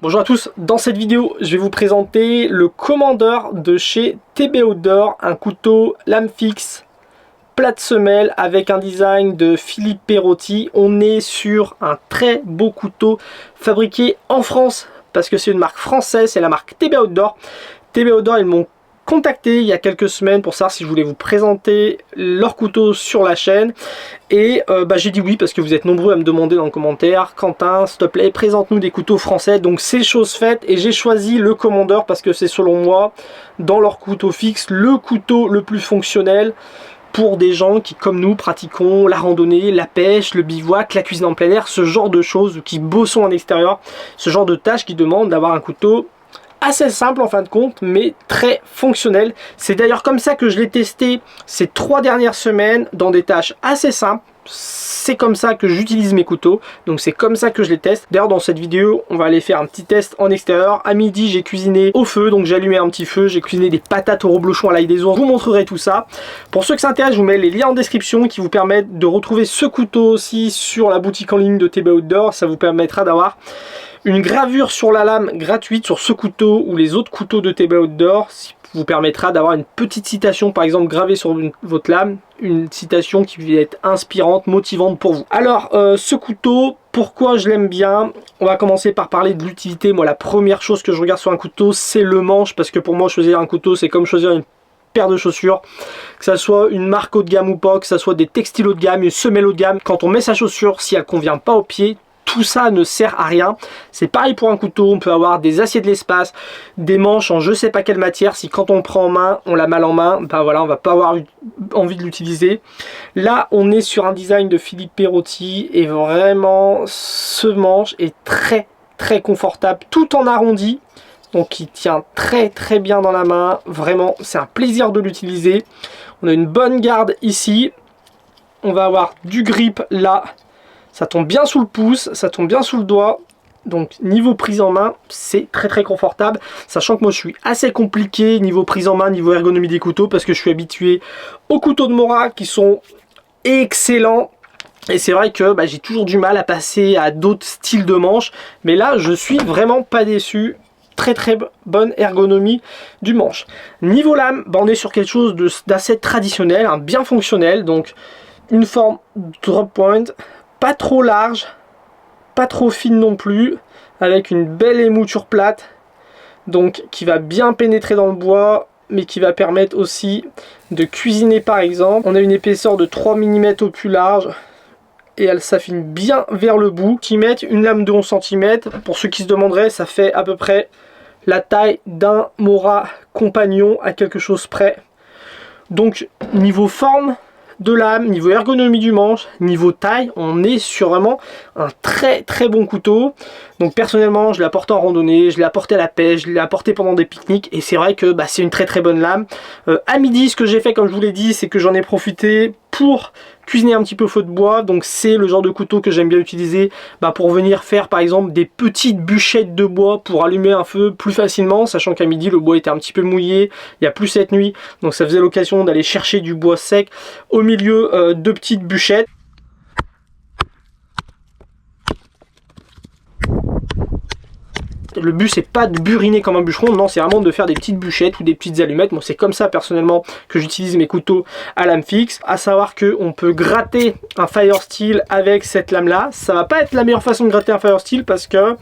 Bonjour à tous, dans cette vidéo je vais vous présenter le Commander de chez TB Outdoor, un couteau lame fixe, plate semelle avec un design de Philippe Perotti. On est sur un très beau couteau fabriqué en France parce que c'est une marque française, c'est la marque TB Outdoor. TB Outdoor, ils m'ont contacté il y a quelques semaines pour savoir si je voulais vous présenter leur couteau sur la chaîne et j'ai dit oui parce que vous êtes nombreux à me demander dans le commentaire: Quentin, s'il te plaît, présente-nous des couteaux français. Donc c'est chose faite et j'ai choisi le Commander parce que c'est, selon moi, dans leur couteau fixe, le couteau le plus fonctionnel pour des gens qui, comme nous, pratiquons la randonnée, la pêche, le bivouac, la cuisine en plein air, ce genre de choses, qui bossons en extérieur, ce genre de tâches qui demandent d'avoir un couteau assez simple en fin de compte, mais très fonctionnel. C'est d'ailleurs comme ça que je l'ai testé ces 3 dernières semaines, dans des tâches assez simples. C'est comme ça que j'utilise mes couteaux, donc c'est comme ça que je les teste. D'ailleurs, dans cette vidéo, on va aller faire un petit test en extérieur. À midi, j'ai cuisiné au feu, donc j'ai allumé un petit feu, j'ai cuisiné des patates au reblochon à l'ail des ours. Je vous montrerai tout ça. Pour ceux qui s'intéressent, je vous mets les liens en description qui vous permettent de retrouver ce couteau aussi sur la boutique en ligne de TB Outdoor. Ça vous permettra d'avoir une gravure sur la lame gratuite sur ce couteau ou les autres couteaux de TB Outdoor, qui vous permettra d'avoir une petite citation par exemple gravée sur votre lame, une citation qui va être inspirante, motivante pour vous. Alors ce couteau, pourquoi je l'aime bien? On va commencer par parler de l'utilité. Moi, la première chose que je regarde sur un couteau, c'est le manche, parce que pour moi, choisir un couteau, c'est comme choisir une paire de chaussures, que ça soit une marque haut de gamme ou pas, que ça soit des textiles haut de gamme, une semelle haut de gamme. Quand on met sa chaussure, si elle convient pas au pied, tout ça ne sert à rien. C'est pareil pour un couteau. On peut avoir des aciers de l'espace, des manches en je sais pas quelle matière. Si quand on le prend en main, on l'a mal en main, ben voilà, on va pas avoir envie de l'utiliser. Là, on est sur un design de Philippe Perotti et vraiment, ce manche est très confortable, tout en arrondi. Donc il tient très bien dans la main. Vraiment, c'est un plaisir de l'utiliser. On a une bonne garde ici. On va avoir du grip là. Ça tombe bien sous le pouce, ça tombe bien sous le doigt. Donc niveau prise en main, c'est très confortable. Sachant que moi je suis assez compliqué niveau prise en main, niveau ergonomie des couteaux, parce que je suis habitué aux couteaux de Mora qui sont excellents. Et c'est vrai que j'ai toujours du mal à passer à d'autres styles de manches. Mais là, je suis vraiment pas déçu. Très bonne ergonomie du manche. Niveau lame, on est sur quelque chose d'assez traditionnel, bien fonctionnel. Donc une forme drop point, pas trop large, pas trop fine non plus, avec une belle émouture plate, donc qui va bien pénétrer dans le bois, mais qui va permettre aussi de cuisiner par exemple. On a une épaisseur de 3 mm au plus large, et elle s'affine bien vers le bout. Qui mettent une lame de 11 cm, pour ceux qui se demanderaient, ça fait à peu près la taille d'un Mora Compagnon à quelque chose près. Donc niveau forme de lame, niveau ergonomie du manche, niveau taille, on est sur vraiment un très bon couteau. Donc personnellement, je l'ai apporté en randonnée, je l'ai apporté à la pêche, je l'ai apporté pendant des pique-niques, et c'est vrai que c'est une très bonne lame. À midi, ce que j'ai fait, comme je vous l'ai dit, c'est que j'en ai profité pour cuisiner un petit peu au feu de bois. Donc c'est le genre de couteau que j'aime bien utiliser pour venir faire par exemple des petites bûchettes de bois pour allumer un feu plus facilement, sachant qu'à midi le bois était un petit peu mouillé, il y a plus cette nuit, donc ça faisait l'occasion d'aller chercher du bois sec au milieu de petites bûchettes. Le but, c'est pas de buriner comme un bûcheron, non, c'est vraiment de faire des petites bûchettes ou des petites allumettes. Moi, c'est comme ça personnellement que j'utilise mes couteaux à lame fixe. À savoir que on peut gratter un fire steel avec cette lame là. Ça va pas être la meilleure façon de gratter un fire steel parce que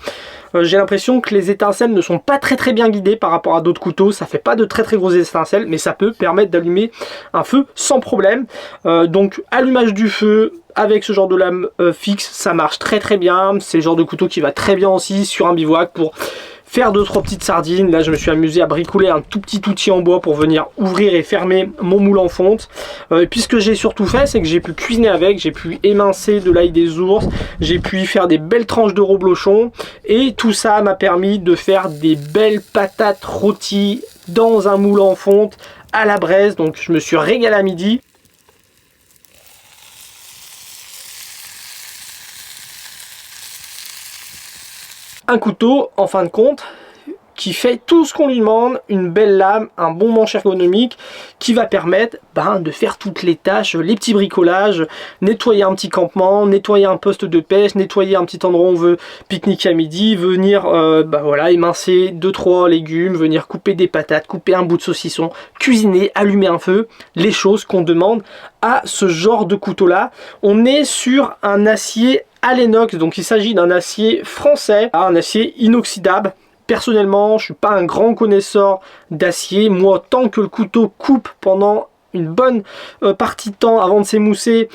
j'ai l'impression que les étincelles ne sont pas très bien guidées par rapport à d'autres couteaux. Ça fait pas de très grosses étincelles, mais ça peut permettre d'allumer un feu sans problème. Donc allumage du feu avec ce genre de lame fixe, ça marche très bien. C'est le genre de couteau qui va très bien aussi sur un bivouac pour faire 2-3 petites sardines. Là, je me suis amusé à bricoler un tout petit outil en bois pour venir ouvrir et fermer mon moule en fonte. Et puis ce que j'ai surtout fait, c'est que j'ai pu cuisiner avec, j'ai pu émincer de l'ail des ours, j'ai pu y faire des belles tranches de reblochon, et tout ça m'a permis de faire des belles patates rôties dans un moule en fonte à la braise. Donc je me suis régalé à midi. Un couteau, en fin de compte, qui fait tout ce qu'on lui demande, une belle lame, un bon manche ergonomique qui va permettre de faire toutes les tâches, les petits bricolages, nettoyer un petit campement, nettoyer un poste de pêche, nettoyer un petit endroit où on veut pique-niquer à midi, venir voilà, émincer 2-3 légumes, venir couper des patates, couper un bout de saucisson, cuisiner, allumer un feu, les choses qu'on demande à ce genre de couteau là. On est sur un acier à l'inox, donc il s'agit d'un acier français, un acier inoxydable. Personnellement, je suis pas un grand connaisseur d'acier. Moi, tant que le couteau coupe pendant une bonne partie de temps avant de s'émousser,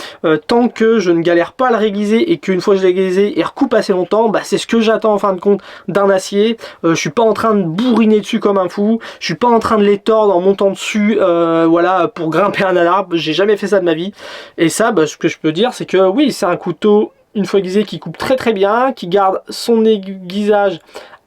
tant que je ne galère pas à le réguiser et qu'une fois que je l'ai réguisé, il recoupe assez longtemps, c'est ce que j'attends en fin de compte d'un acier. Je suis pas en train de bourriner dessus comme un fou, je suis pas en train de les tordre en montant dessus, voilà, pour grimper un arbre. J'ai jamais fait ça de ma vie. Et ça, ce que je peux dire, c'est que oui, c'est un couteau, une fois aiguisé, qui coupe très très bien, qui garde son aiguisage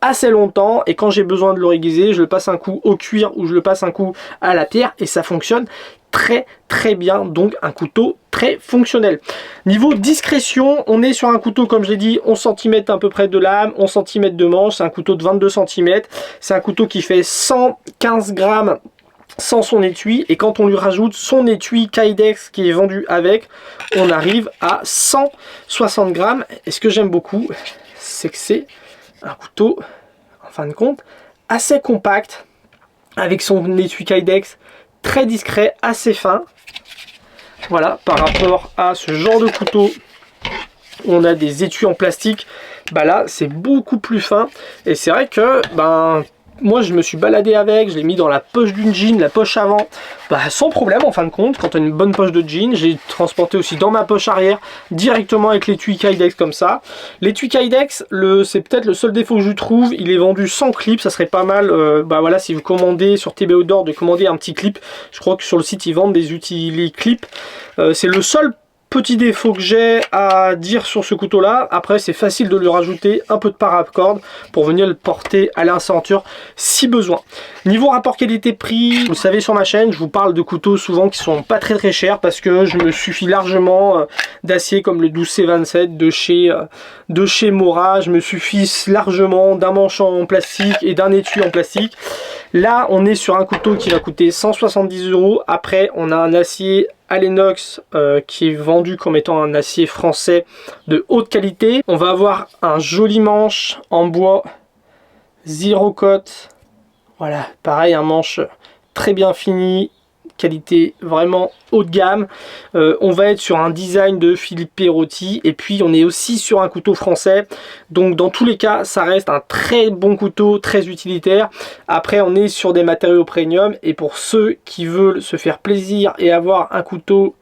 assez longtemps, et quand j'ai besoin de le réguiser, je le passe un coup au cuir ou je le passe un coup à la pierre et ça fonctionne très très bien. Donc un couteau très fonctionnel. Niveau discrétion, on est sur un couteau, comme je l'ai dit, 11 cm à peu près de lame, 11 cm de manche. C'est un couteau de 22 cm. C'est un couteau qui fait 115 grammes sans son étui, et quand on lui rajoute son étui Kydex qui est vendu avec, on arrive à 160 grammes. Et ce que j'aime beaucoup, c'est que c'est un couteau, en fin de compte, assez compact, avec son étui Kydex très discret, assez fin. Voilà, par rapport à ce genre de couteau, on a des étuis en plastique, là c'est beaucoup plus fin. Et c'est vrai que moi je me suis baladé avec, je l'ai mis dans la poche d'une jean, la poche avant, sans problème en fin de compte. Quand on a une bonne poche de jean, j'ai transporté aussi dans ma poche arrière directement avec l'étui Kydex comme ça. L'étui Kydex, c'est peut-être le seul défaut que je trouve, il est vendu sans clip. Ça serait pas mal, voilà, si vous commandez sur TB Outdoor, de commander un petit clip. Je crois que sur le site ils vendent des utility clips. C'est le seul petit défaut que j'ai à dire sur ce couteau là. Après c'est facile de lui rajouter un peu de paracorde pour venir le porter à la ceinture si besoin. Niveau rapport qualité-prix, vous le savez, sur ma chaîne je vous parle de couteaux souvent qui sont pas très chers, parce que je me suffis largement d'acier comme le 12C27 de chez Mora. Je me suffis largement d'un manche en plastique et d'un étui en plastique. Là on est sur un couteau qui va coûter 170 €. Après on a un acier à l'inox qui est vendu comme étant un acier français de haute qualité. On va avoir un joli manche en bois zero cote. Voilà, pareil, un manche très bien fini, qualité vraiment haut de gamme. On va être sur un design de Philippe Perotti, et puis on est aussi sur un couteau français. Donc dans tous les cas, ça reste un très bon couteau, très utilitaire. Après on est sur des matériaux premium, et pour ceux qui veulent se faire plaisir et avoir un couteau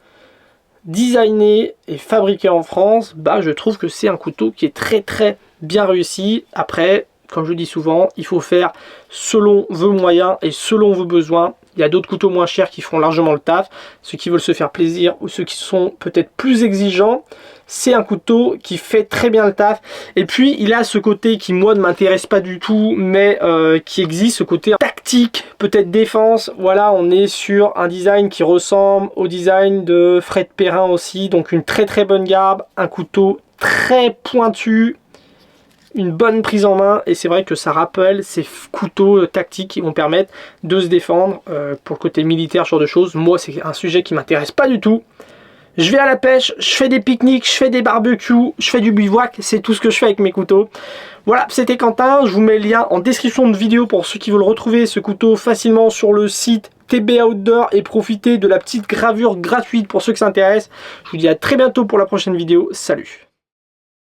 designé et fabriqué en France, je trouve que c'est un couteau qui est très très bien réussi. Après, comme je dis souvent, il faut faire selon vos moyens et selon vos besoins. Il y a d'autres couteaux moins chers qui font largement le taf. Ceux qui veulent se faire plaisir ou ceux qui sont peut-être plus exigeants, c'est un couteau qui fait très bien le taf. Et puis il a ce côté qui moi ne m'intéresse pas du tout, mais qui existe, ce côté tactique, peut-être défense. Voilà, on est sur un design qui ressemble au design de Fred Perrin aussi. Donc une très très bonne garde, un couteau très pointu, une bonne prise en main, et c'est vrai que ça rappelle ces couteaux tactiques qui vont permettre de se défendre pour le côté militaire, ce genre de choses. Moi c'est un sujet qui m'intéresse pas du tout. Je vais à la pêche, je fais des pique-niques, je fais des barbecues, je fais du bivouac, c'est tout ce que je fais avec mes couteaux. Voilà, c'était Quentin, je vous mets le lien en description de vidéo pour ceux qui veulent retrouver ce couteau facilement sur le site TB Outdoor et profiter de la petite gravure gratuite pour ceux qui s'intéressent. Je vous dis à très bientôt pour la prochaine vidéo, salut!